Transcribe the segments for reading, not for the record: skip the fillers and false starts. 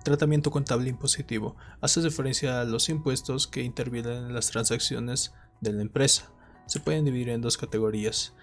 Tratamiento contable impositivo. Hace referencia a los impuestos que intervienen en las transacciones de la empresa. Se pueden dividir en dos categorías.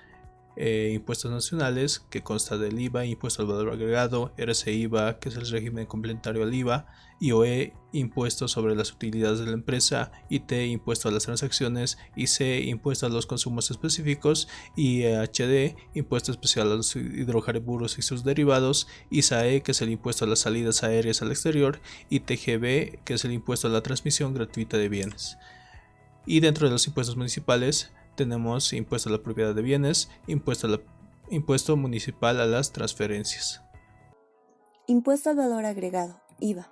Impuestos nacionales, que consta del IVA, impuesto al valor agregado, RC-IVA, que es el régimen complementario al IVA, IOE, impuesto sobre las utilidades de la empresa, IT, impuesto a las transacciones, IC, impuesto a los consumos específicos, IHD, impuesto especial a los hidrocarburos y sus derivados, ISAE, que es el impuesto a las salidas aéreas al exterior, y TGB, que es el impuesto a la transmisión gratuita de bienes. Y dentro de los impuestos municipales tenemos impuesto a la propiedad de bienes, impuesto municipal a las transferencias. Impuesto al valor agregado, IVA.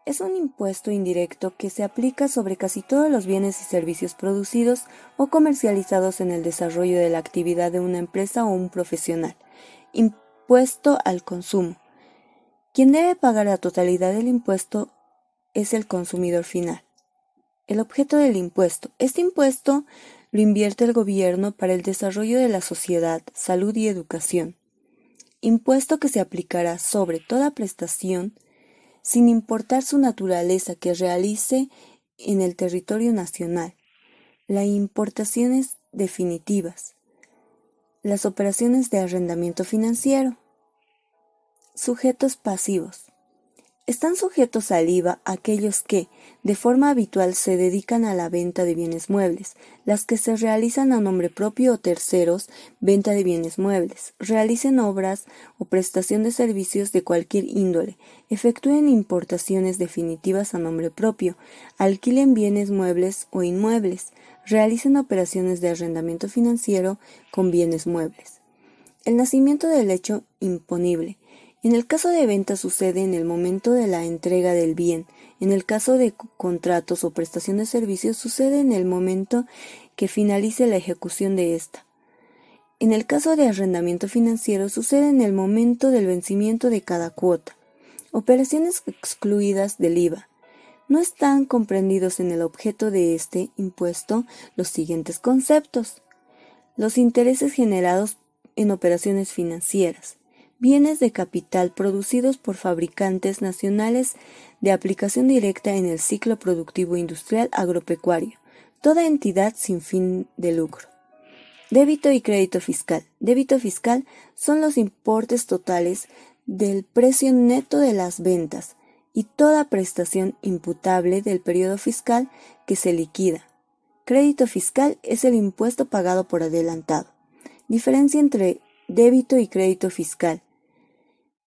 Es un impuesto indirecto que se aplica sobre casi todos los bienes y servicios producidos o comercializados en el desarrollo de la actividad de una empresa o un profesional. Impuesto al consumo. Quien debe pagar la totalidad del impuesto es el consumidor final. El objeto del impuesto. Este impuesto lo invierte el gobierno para el desarrollo de la sociedad, salud y educación. Impuesto que se aplicará sobre toda prestación, sin importar su naturaleza, que realice en el territorio nacional. Las importaciones definitivas. Las operaciones de arrendamiento financiero. Sujetos pasivos. Están sujetos al IVA aquellos que, de forma habitual, se dedican a la venta de bienes muebles, las que se realizan a nombre propio o terceros, venta de bienes muebles, realicen obras o prestación de servicios de cualquier índole, efectúen importaciones definitivas a nombre propio, alquilen bienes muebles o inmuebles, realicen operaciones de arrendamiento financiero con bienes muebles. El nacimiento del hecho imponible. En el caso de venta sucede en el momento de la entrega del bien. En el caso de contratos o prestación de servicios sucede en el momento que finalice la ejecución de ésta. En el caso de arrendamiento financiero sucede en el momento del vencimiento de cada cuota. Operaciones excluidas del IVA. No están comprendidos en el objeto de este impuesto los siguientes conceptos. Los intereses generados en operaciones financieras. Bienes de capital producidos por fabricantes nacionales de aplicación directa en el ciclo productivo industrial agropecuario, toda entidad sin fin de lucro. Débito y crédito fiscal. Débito fiscal son los importes totales del precio neto de las ventas y toda prestación imputable del periodo fiscal que se liquida. Crédito fiscal es el impuesto pagado por adelantado. Diferencia entre débito y crédito fiscal.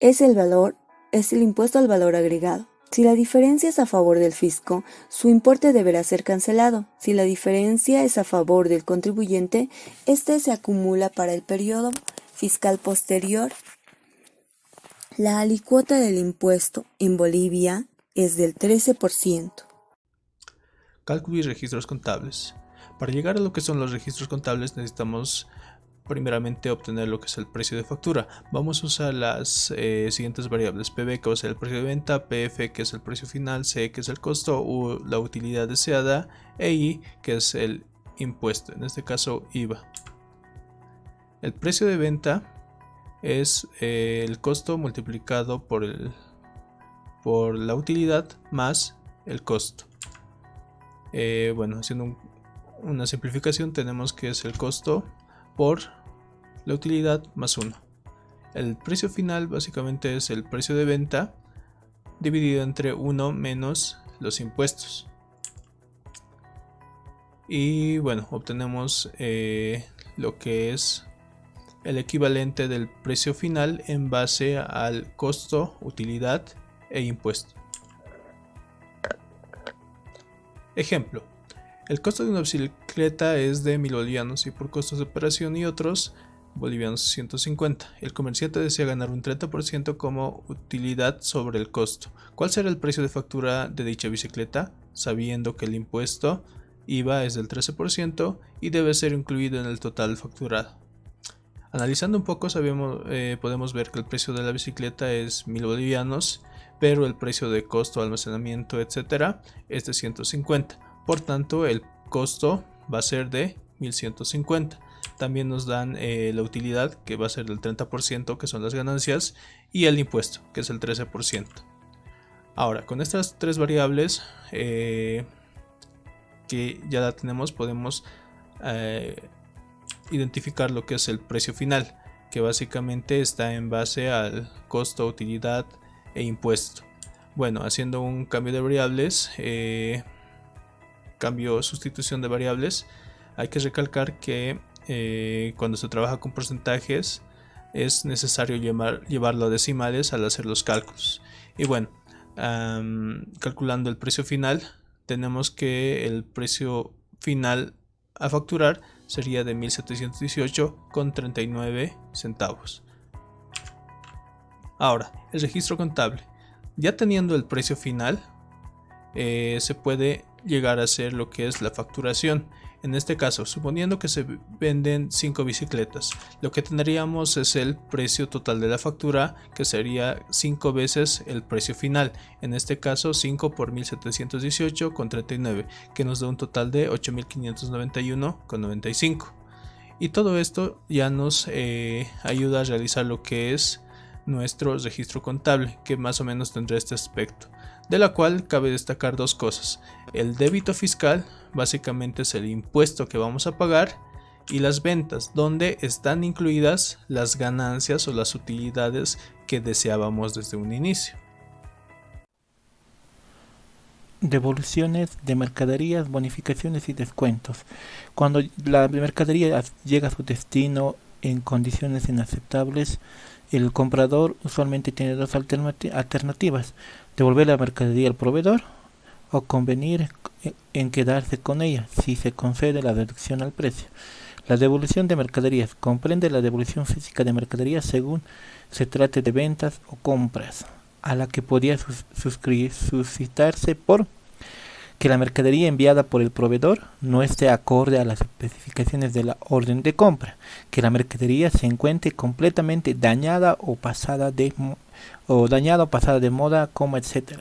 Es el impuesto al valor agregado. Si la diferencia es a favor del fisco, su importe deberá ser cancelado. Si la diferencia es a favor del contribuyente, este se acumula para el periodo fiscal posterior. La alícuota del impuesto en Bolivia es del 13%. Cálculo y registros contables. Para llegar a lo que son los registros contables necesitamos primeramente obtener lo que es el precio de factura. Vamos a usar las siguientes variables: PB, que va a ser el precio de venta, PF, que es el precio final, C, que es el costo, U, la utilidad deseada, e I, que es el impuesto, en este caso IVA. El precio de venta es el costo multiplicado por la utilidad más el costo. Haciendo una simplificación, tenemos que es el costo por la utilidad más 1. El precio final básicamente es el precio de venta dividido entre 1 menos los impuestos. Y obtenemos lo que es el equivalente del precio final en base al costo, utilidad e impuesto. Ejemplo: el costo de una bicicleta es de 1000 bolivianos y por costos de operación y otros bolivianos 150. El comerciante desea ganar un 30% como utilidad sobre el costo. ¿Cuál será el precio de factura de dicha bicicleta? Sabiendo que el impuesto IVA es del 13% y debe ser incluido en el total facturado. Analizando un poco podemos ver que el precio de la bicicleta es 1000 bolivianos, pero el precio de costo, almacenamiento, etc. es de 150. Por tanto, el costo va a ser de 1150. también nos dan la utilidad, que va a ser del 30%, que son las ganancias, y el impuesto, que es el 13%. Ahora, con estas tres variables que ya la tenemos, podemos identificar lo que es el precio final, que básicamente está en base al costo, utilidad e impuesto. Bueno, haciendo un cambio de variables, sustitución de variables, hay que recalcar que cuando se trabaja con porcentajes es necesario llevarlo a decimales al hacer los cálculos. Y bueno, calculando el precio final, tenemos que el precio final a facturar sería de 1.718,39 centavos. Ahora, el registro contable. Ya teniendo el precio final, se puede llegar a hacer lo que es la facturación. En este caso, suponiendo que se venden 5 bicicletas, lo que tendríamos es el precio total de la factura, que sería 5 veces el precio final. En este caso, 5 por 1.718,39, que nos da un total de 8.591,95. Y todo esto ya nos ayuda a realizar lo que es nuestro registro contable, que más o menos tendrá este aspecto, de la cual cabe destacar dos cosas. El débito fiscal básicamente es el impuesto que vamos a pagar, y las ventas, donde están incluidas las ganancias o las utilidades que deseábamos desde un inicio. Devoluciones de mercaderías, bonificaciones y descuentos. Cuando la mercadería llega a su destino en condiciones inaceptables, el comprador usualmente tiene dos alternativas: devolver la mercadería al proveedor o convenir en quedarse con ella si se concede la reducción al precio. La devolución de mercaderías comprende la devolución física de mercaderías según se trate de ventas o compras, a la que podría suscitarse por que la mercadería enviada por el proveedor no esté acorde a las especificaciones de la orden de compra, que la mercadería se encuentre completamente dañada o pasada de moda, etc.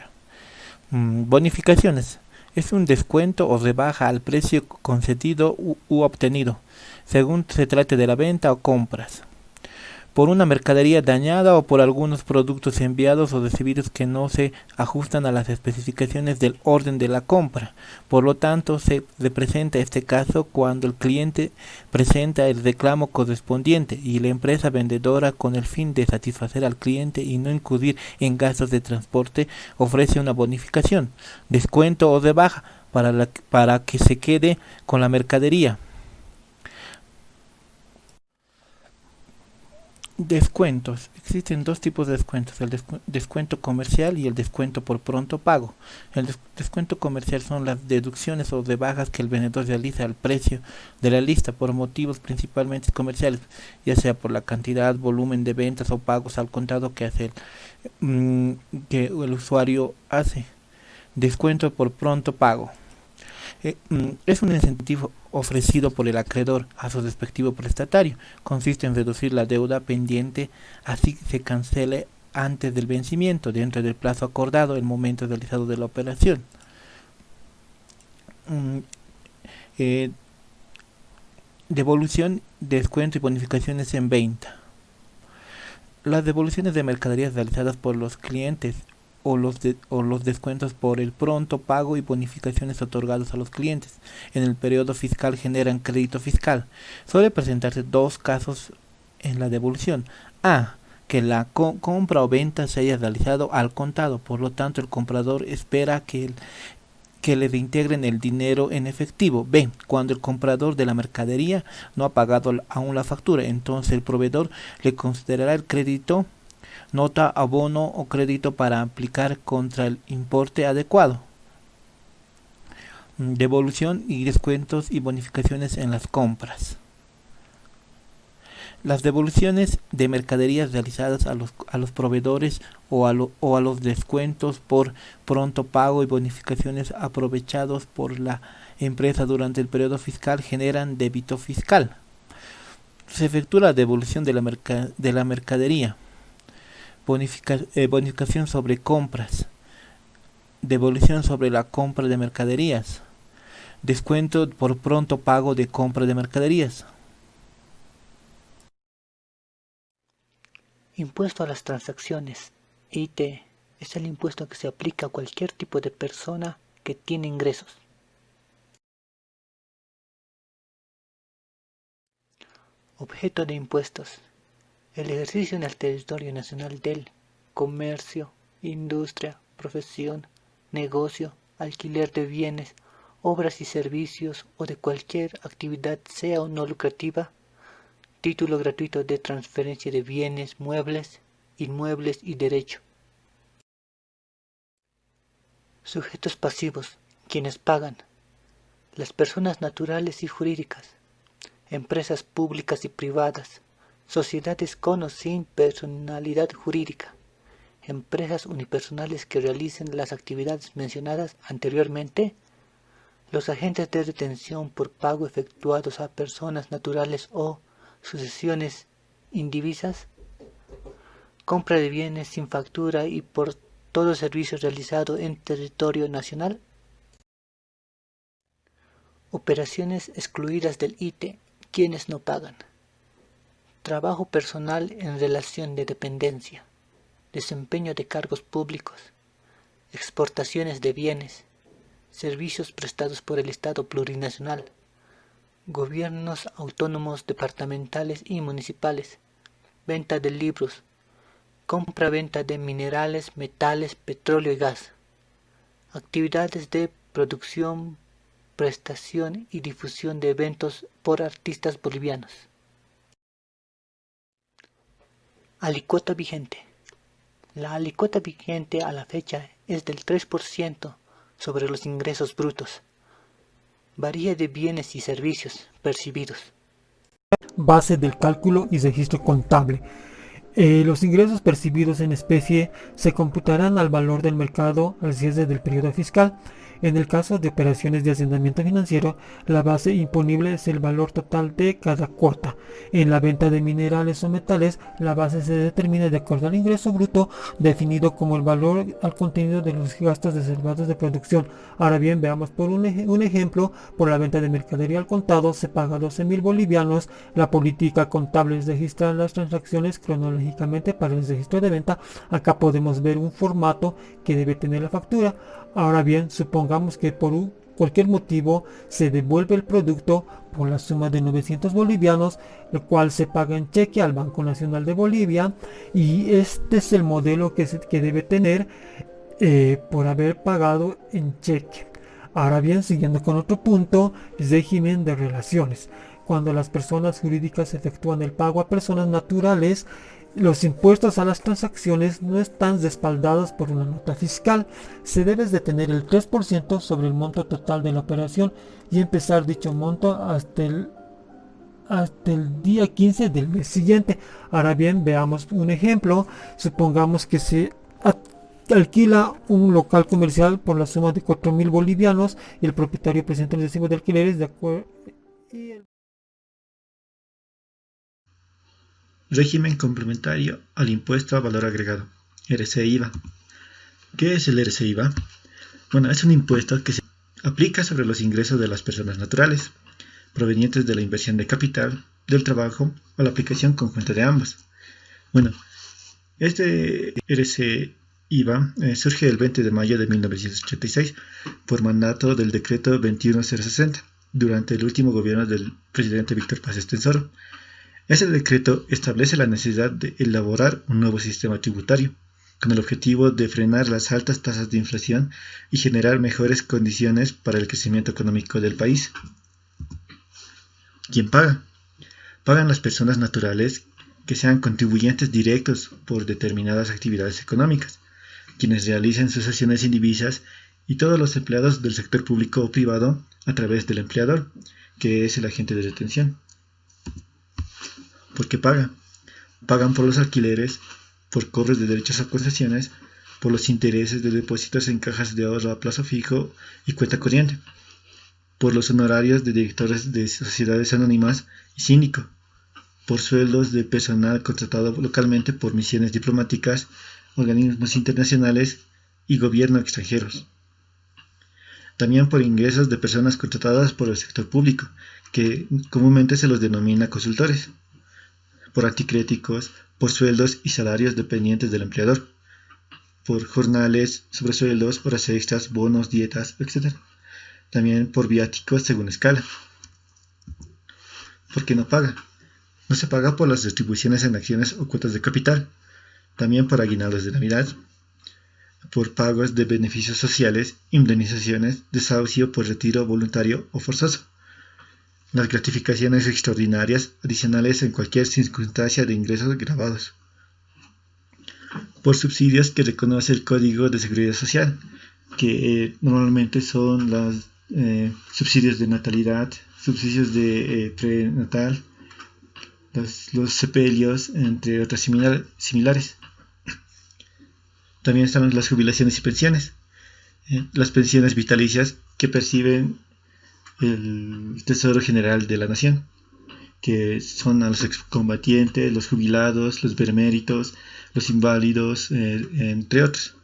Bonificaciones. Es un descuento o rebaja al precio concedido u obtenido, según se trate de la venta o compras, por una mercadería dañada o por algunos productos enviados o recibidos que no se ajustan a las especificaciones del orden de la compra. Por lo tanto, se representa este caso cuando el cliente presenta el reclamo correspondiente y la empresa vendedora, con el fin de satisfacer al cliente y no incurrir en gastos de transporte, ofrece una bonificación, descuento o rebaja para que se quede con la mercadería. Descuentos. Existen dos tipos de descuentos: el descuento comercial y el descuento por pronto pago. El descuento comercial son las deducciones o rebajas que el vendedor realiza al precio de la lista por motivos principalmente comerciales, ya sea por la cantidad, volumen de ventas o pagos al contado que el usuario hace. Descuento por pronto pago. Es un incentivo ofrecido por el acreedor a su respectivo prestatario. Consiste en reducir la deuda pendiente, así que se cancele antes del vencimiento, dentro del plazo acordado, el momento realizado de la operación. Devolución, descuento y bonificaciones en venta. Las devoluciones de mercaderías realizadas por los clientes o los descuentos por el pronto pago y bonificaciones otorgados a los clientes en el periodo fiscal generan crédito fiscal. Suele presentarse dos casos en la devolución: A, que la compra o venta se haya realizado al contado, por lo tanto el comprador espera que le reintegren el dinero en efectivo. B, cuando el comprador de la mercadería no ha pagado aún la factura, entonces el proveedor le considerará el crédito, nota, abono o crédito para aplicar contra el importe adecuado. Devolución y descuentos y bonificaciones en las compras. Las devoluciones de mercaderías realizadas a los proveedores o a los descuentos por pronto pago y bonificaciones aprovechados por la empresa durante el periodo fiscal generan débito fiscal. Se efectúa la devolución de la mercadería. Bonificación sobre compras, devolución sobre la compra de mercaderías, descuento por pronto pago de compra de mercaderías. Impuesto a las transacciones, IT, es el impuesto que se aplica a cualquier tipo de persona que tiene ingresos. Objeto de impuestos: el ejercicio en el territorio nacional del comercio, industria, profesión, negocio, alquiler de bienes, obras y servicios o de cualquier actividad sea o no lucrativa, título gratuito de transferencia de bienes, muebles, inmuebles y derecho. Sujetos pasivos: quienes pagan: las personas naturales y jurídicas, empresas públicas y privadas, sociedades con o sin personalidad jurídica, empresas unipersonales que realicen las actividades mencionadas anteriormente, los agentes de retención por pago efectuados a personas naturales o sucesiones indivisas, compra de bienes sin factura y por todo servicio realizado en territorio nacional. Operaciones excluidas del IT: quienes no pagan. Trabajo personal en relación de dependencia, desempeño de cargos públicos, exportaciones de bienes, servicios prestados por el Estado plurinacional, gobiernos autónomos departamentales y municipales, venta de libros, compra-venta de minerales, metales, petróleo y gas, actividades de producción, prestación y difusión de eventos por artistas bolivianos. Alicuota vigente. La alicuota vigente a la fecha es del 3% sobre los ingresos brutos. Varía de bienes y servicios percibidos. Base del cálculo y registro contable. Los ingresos percibidos en especie se computarán al valor del mercado al cierre del periodo fiscal. En el caso de operaciones de haciendamiento financiero, la base imponible es el valor total de cada cuota. En la venta de minerales o metales, la base se determina de acuerdo al ingreso bruto, definido como el valor al contenido de los gastos reservados de producción. Ahora bien, veamos por un ejemplo. Por la venta de mercadería al contado se paga 12.000 bolivianos. La política contable es registrar las transacciones cronológicamente para el registro de venta. Acá podemos ver un formato que debe tener la factura. Ahora bien, supongamos que por cualquier motivo se devuelve el producto por la suma de 900 bolivianos, lo cual se paga en cheque al Banco Nacional de Bolivia, y este es el modelo que debe tener por haber pagado en cheque. Ahora bien, siguiendo con otro punto, régimen de relaciones. Cuando las personas jurídicas efectúan el pago a personas naturales, los impuestos a las transacciones no están respaldados por una nota fiscal. Se debe de tener el 3% sobre el monto total de la operación y empezar dicho monto hasta el día 15 del mes siguiente. Ahora bien, veamos un ejemplo. Supongamos que se alquila un local comercial por la suma de 4.000 bolivianos y el propietario presenta el recibo de alquileres de acuerdo. Régimen complementario al impuesto a valor agregado, RC-IVA. ¿Qué es el RC-IVA? Bueno, es un impuesto que se aplica sobre los ingresos de las personas naturales, provenientes de la inversión de capital, del trabajo o la aplicación conjunta de ambos. Bueno, este RC-IVA surge el 20 de mayo de 1986 por mandato del decreto 21060 durante el último gobierno del presidente Víctor Paz Estenssoro. Ese decreto establece la necesidad de elaborar un nuevo sistema tributario, con el objetivo de frenar las altas tasas de inflación y generar mejores condiciones para el crecimiento económico del país. ¿Quién paga? Pagan las personas naturales que sean contribuyentes directos por determinadas actividades económicas, quienes realicen sucesiones indivisas, y todos los empleados del sector público o privado a través del empleador, que es el agente de retención. ¿Por qué pagan? Pagan por los alquileres, por cobros de derechos a concesiones, por los intereses de depósitos en cajas de ahorro a plazo fijo y cuenta corriente, por los honorarios de directores de sociedades anónimas y síndico, por sueldos de personal contratado localmente por misiones diplomáticas, organismos internacionales y gobierno extranjeros. También por ingresos de personas contratadas por el sector público, que comúnmente se los denomina consultores, por anticréticos, por sueldos y salarios dependientes del empleador, por jornales, sobresueldos, horas extras, bonos, dietas, etc. También por viáticos según escala. ¿Por qué no paga? No se paga por las distribuciones en acciones o cuotas de capital, también por aguinaldos de Navidad, por pagos de beneficios sociales, indemnizaciones, desahucio por retiro voluntario o forzoso, las gratificaciones extraordinarias adicionales en cualquier circunstancia de ingresos grabados, por subsidios que reconoce el Código de Seguridad Social, que normalmente son los subsidios de natalidad, subsidios de prenatal, los sepelios, entre otras similares. También están las jubilaciones y pensiones, las pensiones vitalicias que perciben el Tesoro General de la Nación, que son a los excombatientes, los jubilados, los beneméritos, los inválidos, entre otros.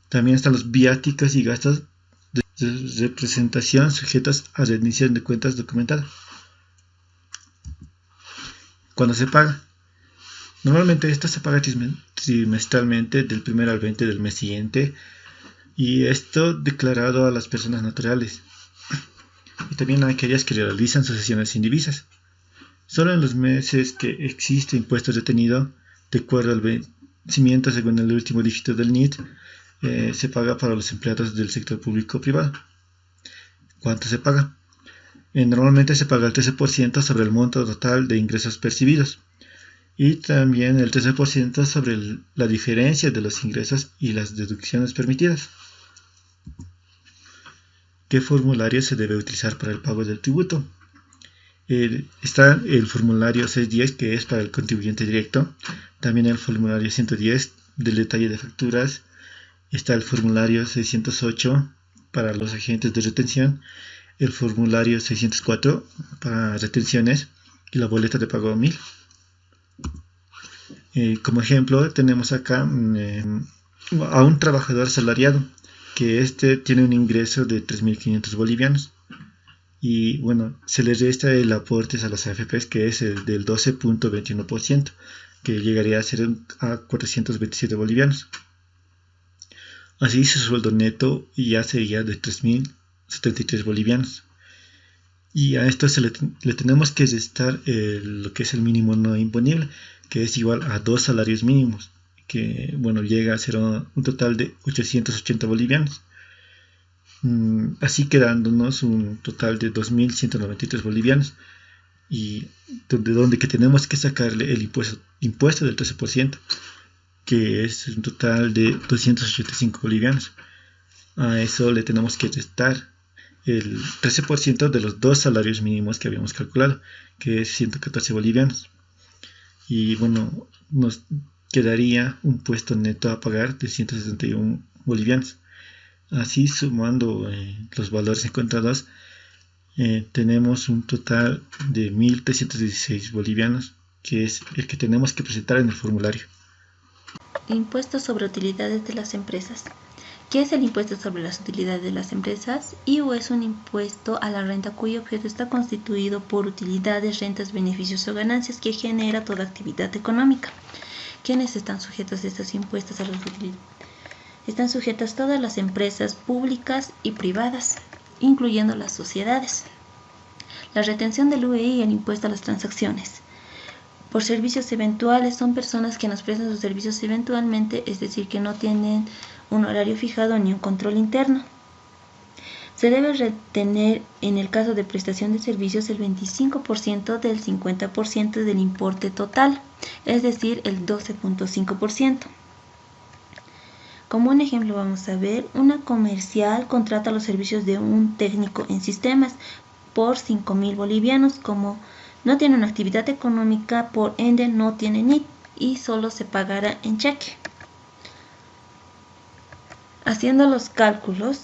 También están los viáticos y gastos de representación sujetos a rendición de cuentas documentada. ¿Cuándo se paga? Normalmente esto se paga trimestralmente del 1 al 20 del mes siguiente, y esto declarado a las personas naturales y también a aquellas que realizan sucesiones indivisas. Solo en los meses que existe impuesto retenido, de acuerdo al vencimiento según el último dígito del NIT, se paga para los empleados del sector público o privado. ¿Cuánto se paga? Normalmente se paga el 13% sobre el monto total de ingresos percibidos, y también el 13% sobre la diferencia de los ingresos y las deducciones permitidas. ¿Qué formulario se debe utilizar para el pago del tributo? Está el formulario 610, que es para el contribuyente directo, también el formulario 110 del detalle de facturas, está el formulario 608 para los agentes de retención, el formulario 604 para retenciones y la boleta de pago 1000. Como ejemplo tenemos acá a un trabajador asalariado que tiene un ingreso de 3.500 bolivianos, y bueno, se le resta el aporte a las AFPs, que es el del 12.21%, que llegaría a ser a 427 bolivianos. Así su sueldo neto ya sería de 3.073 bolivianos. Y a esto le tenemos que restar lo que es el mínimo no imponible, que es igual a 2 salarios mínimos, que bueno, llega a ser un total de 880 bolivianos. Así quedándonos un total de 2.193 bolivianos, y de donde que tenemos que sacarle el impuesto del 13%, que es un total de 285 bolivianos. A eso le tenemos que restar el 13% de los 2 salarios mínimos que habíamos calculado, que es 114 bolivianos. Y bueno, nos quedaría un impuesto neto a pagar de 171 bolivianos. Así, sumando los valores encontrados, tenemos un total de 1.316 bolivianos, que es el que tenemos que presentar en el formulario. Impuesto sobre utilidades de las empresas. ¿Qué es el impuesto sobre las utilidades de las empresas? IVA es un impuesto a la renta cuyo objeto está constituido por utilidades, rentas, beneficios o ganancias que genera toda actividad económica. ¿Quiénes están sujetos a estos impuestos a las utilidades? Están sujetas todas las empresas públicas y privadas, incluyendo las sociedades. La retención del UEI y el impuesto a las transacciones. Por servicios eventuales son personas que nos prestan sus servicios eventualmente, es decir, que no tienen un horario fijado ni un control interno. Se debe retener en el caso de prestación de servicios el 25% del 50% del importe total, es decir, el 12.5%. Como un ejemplo vamos a ver, una comercial contrata los servicios de un técnico en sistemas por 5.000 bolivianos. Como no tiene una actividad económica, por ende no tiene NIT y solo se pagará en cheque. Haciendo los cálculos,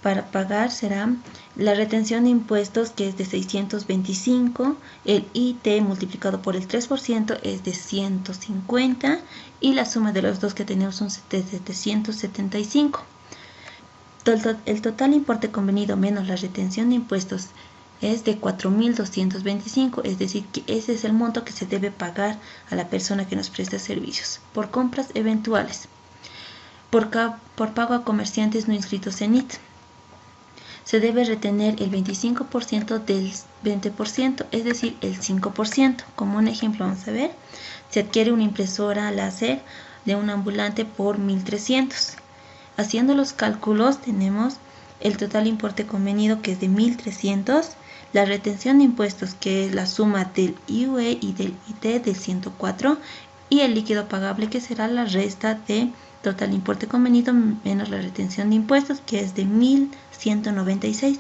para pagar será la retención de impuestos, que es de 625, el IT multiplicado por el 3% es de 150, y la suma de los dos que tenemos son de 775. El total importe convenido menos la retención de impuestos es de 4.225, es decir, que ese es el monto que se debe pagar a la persona que nos presta servicios por compras eventuales, por pago a comerciantes no inscritos en IT. Se debe retener el 25% del 20%, es decir, el 5%. Como un ejemplo, vamos a ver, se adquiere una impresora láser de un ambulante por 1.300. Haciendo los cálculos, tenemos el total importe convenido, que es de 1.300, la retención de impuestos, que es la suma del IUE y del IT del 104, y el líquido pagable, que será la resta de total importe convenido menos la retención de impuestos, que es de 1.196.